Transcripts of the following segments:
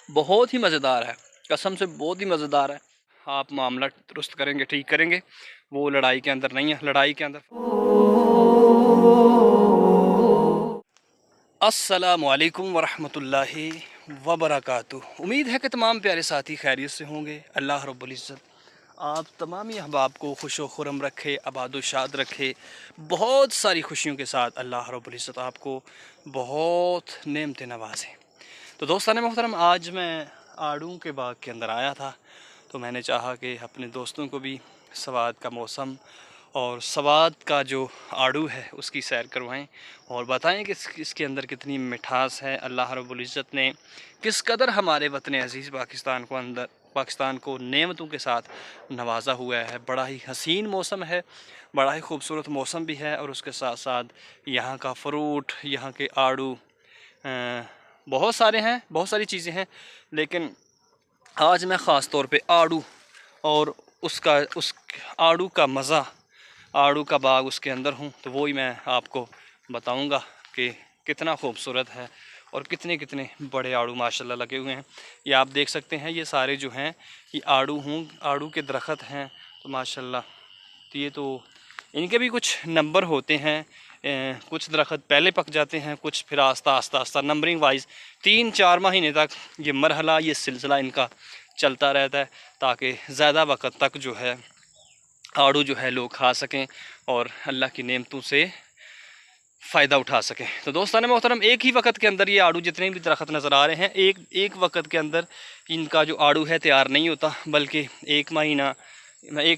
बहुत ही मज़ेदार है, कसम से बहुत ही मज़ेदार है। आप मामला दुरुस्त करेंगे, ठीक करेंगे, वो लड़ाई के अंदर नहीं है। लड़ाई के अंदर अस्सलामु अलैकुम वरहमतुल्लाहि वबरकातुहू। उम्मीद है कि तमाम प्यारे साथी खैरियत से होंगे। अल्लाह रब्बुल इज़्ज़त आप तमामी अहबाब को खुश व खुरम रखे, आबाद व शाद रखे। बहुत सारी खुशियों के साथ अल्लाह रब्बुल इज़्ज़त आपको बहुत नेमतें नवाज़े। तो दोस्तान मोहतरम, आज मैं आड़ू के बाग के अंदर आया था, तो मैंने चाहा कि अपने दोस्तों को भी सवाद का मौसम और सवाद का जो आड़ू है उसकी सैर करवाएं और बताएं कि इसके अंदर कितनी मिठास है। अल्लाह रब्बुल इज़्ज़त ने किस कदर हमारे वतन अज़ीज़ पाकिस्तान को नेमतों के साथ नवाजा हुआ है। बड़ा ही हसीन मौसम है, बड़ा ही खूबसूरत मौसम भी है, और उसके साथ साथ यहाँ का फ्रूट, यहाँ के आड़ू बहुत सारे हैं, बहुत सारी चीज़ें हैं। लेकिन आज मैं ख़ास तौर पे आड़ू और उस आड़ू का मज़ा, आड़ू का बाग उसके अंदर हूँ, तो वो ही मैं आपको बताऊँगा कि कितना खूबसूरत है और कितने कितने बड़े आड़ू माशाल्लाह लगे हुए हैं। ये आप देख सकते हैं, ये सारे जो हैं ये आड़ू के दरख्त हैं। तो माशाल्लाह, तो ये तो इनके भी कुछ नंबर होते हैं। कुछ दरख्त पहले पक जाते हैं, कुछ फिर आस्ता आस्ता आस्ता नंबरिंग वाइज 3-4 महीने तक ये मरहला, ये सिलसिला इनका चलता रहता है, ताकि ज़्यादा वक्त तक जो है आड़ू जो है लोग खा सकें और अल्लाह की नेमतों से फ़ायदा उठा सकें। तो दोस्तान मोहतरम, एक ही वक्त के अंदर ये आड़ू जितने भी दरख्त नज़र आ रहे हैं, एक वक्त के अंदर इनका जो आड़ू है तैयार नहीं होता, बल्कि एक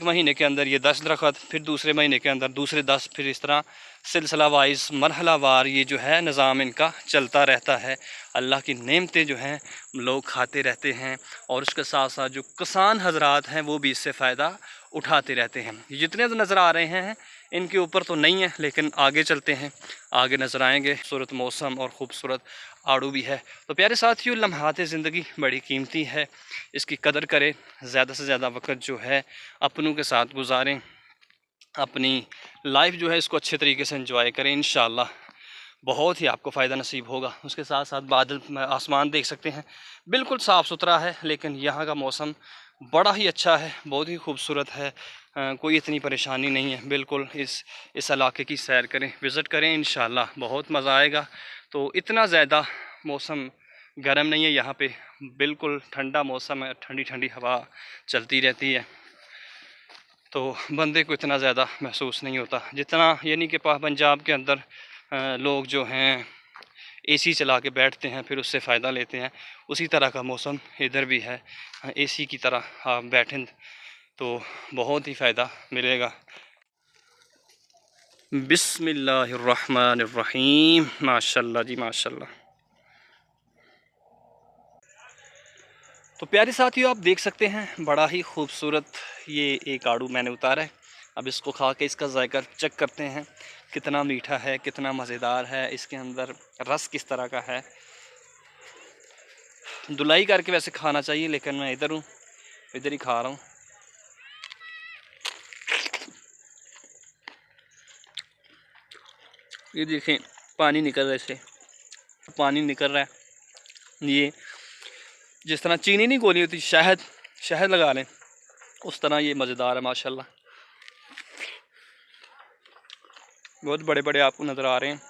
महीने के अंदर ये 10 दरख्त, फिर दूसरे महीने के अंदर दूसरे 10, फिर इस तरह सिलसिला वाइज मरहला वार ये जो है निज़ाम इनका चलता रहता है। अल्लाह की नेमतें जो हैं लोग खाते रहते हैं, और उसके साथ साथ जो किसान हजरात हैं वो भी इससे फ़ायदा उठाते रहते हैं। जितने तो नज़र आ रहे हैं इनके ऊपर तो नहीं है, लेकिन आगे चलते हैं, आगे नज़र आएंगे। खूबसूरत मौसम और ख़ूबसूरत आड़ू भी है। तो प्यारे साथियों, लम्हात ज़िंदगी बड़ी कीमती है, इसकी कदर करें, ज़्यादा से ज़्यादा वक्त जो है अपनों के साथ गुजारें, अपनी लाइफ जो है इसको अच्छे तरीके से एंजॉय करें। इंशाअल्लाह बहुत ही आपको फ़ायदा नसीब होगा। उसके साथ साथ बादल, आसमान देख सकते हैं, बिल्कुल साफ़ सुथरा है, लेकिन यहाँ का मौसम बड़ा ही अच्छा है, बहुत ही खूबसूरत है। कोई इतनी परेशानी नहीं है। बिल्कुल इस इलाके की सैर करें, विज़िट करें, इंशाअल्लाह बहुत मज़ा आएगा। तो इतना ज़्यादा मौसम गर्म नहीं है यहाँ पे, बिल्कुल ठंडा मौसम है, ठंडी ठंडी हवा चलती रहती है, तो बंदे को इतना ज़्यादा महसूस नहीं होता जितना, यानी कि पंजाब के अंदर लोग जो हैं एसी चला के बैठते हैं, फिर उससे फ़ायदा लेते हैं। उसी तरह का मौसम इधर भी है। एसी की तरह आप बैठें तो बहुत ही फ़ायदा मिलेगा। बिस्मिल्लाहिर्रहमानिर्रहीम। माशाल्लाह जी माशाल्लाह। तो प्यारे साथियों, आप देख सकते हैं बड़ा ही खूबसूरत ये एक आड़ू मैंने उतारा है। अब इसको खा के इसका जायका चेक करते हैं, कितना मीठा है, कितना मज़ेदार है, इसके अंदर रस किस तरह का है। धुलाई करके वैसे खाना चाहिए, लेकिन मैं इधर हूँ, इधर ही खा रहा हूँ। ये देखें, पानी निकल रहा है, इससे पानी निकल रहा है। ये जिस तरह चीनी नहीं घोली होती, शहद शहद लगा लें, उस तरह ये मज़ेदार है माशाल्लाह। बहुत बड़े बड़े आपको नज़र आ रहे हैं।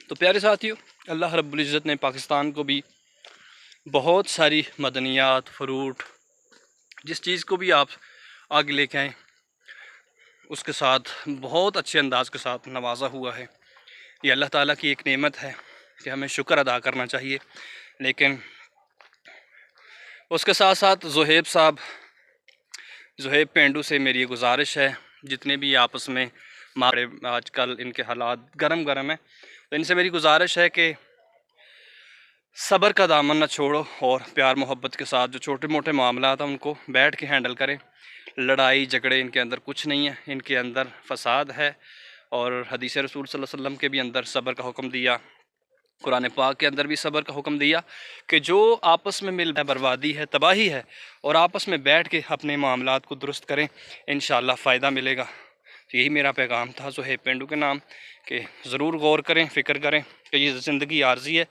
तो प्यारे साथियों, अल्लाह रब्बुल इज़्ज़त ने पाकिस्तान को भी बहुत सारी मदनियात, फ़रूट, जिस चीज़ को भी आप आगे लेके आएँ उसके साथ बहुत अच्छे अंदाज़ के साथ नवाजा हुआ है। ये अल्लाह ताला की एक नेमत है कि हमें शुक्र अदा करना चाहिए। लेकिन उसके साथ साथ ज़ुहैब पेंडू से मेरी गुजारिश है, जितने भी आपस में मारे, आजकल इनके हालात गरम गरम है, तो इनसे मेरी गुजारिश है कि सब्र का दामन न छोड़ो और प्यार मोहब्बत के साथ जो छोटे मोटे मामला हैं उनको बैठ के हैंडल करें। लड़ाई झगड़े इनके अंदर कुछ नहीं है, इनके अंदर फसाद है। और हदीस रसूल सल्लल्लाहु अलैहि वसल्लम के भी अंदर सब्र का हुक्म दिया, कुरान पाक के अंदर भी सब्र का हुक्म दिया कि जो आपस में मिल बर्बादी है, तबाही है, और आपस में बैठ के अपने मामलात को दुरुस्त करें, इंशाअल्लाह फ़ायदा मिलेगा। तो यही मेरा पैगाम था सुहेब पेंडू के नाम, कि ज़रूर गौर करें, फ़िक्र करें कि ये ज़िंदगी आर्जी है,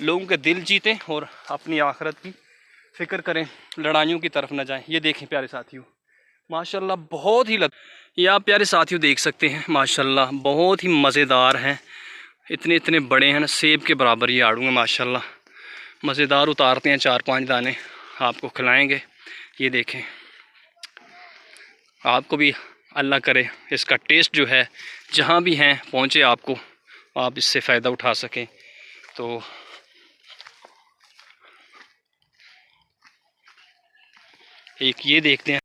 लोगों के दिल जीतें और अपनी आखिरत की फ़िक्र करें, लड़ाइयों की तरफ न जाएं। ये देखें प्यारे साथियों, माशाल्लाह बहुत ही ये आप प्यारे साथियों देख सकते हैं, माशाल्लाह बहुत ही मज़ेदार हैं, इतने इतने बड़े हैं ना, सेब के बराबर ये आड़ू हैं माशाल्लाह, मज़ेदार। उतारते हैं 4-5 दाने, आपको खिलाएंगे। ये देखें, आपको भी अल्लाह करे इसका टेस्ट जो है जहाँ भी हैं पहुँचे आपको, आप इससे फ़ायदा उठा सकें। तो एक ये देखते हैं।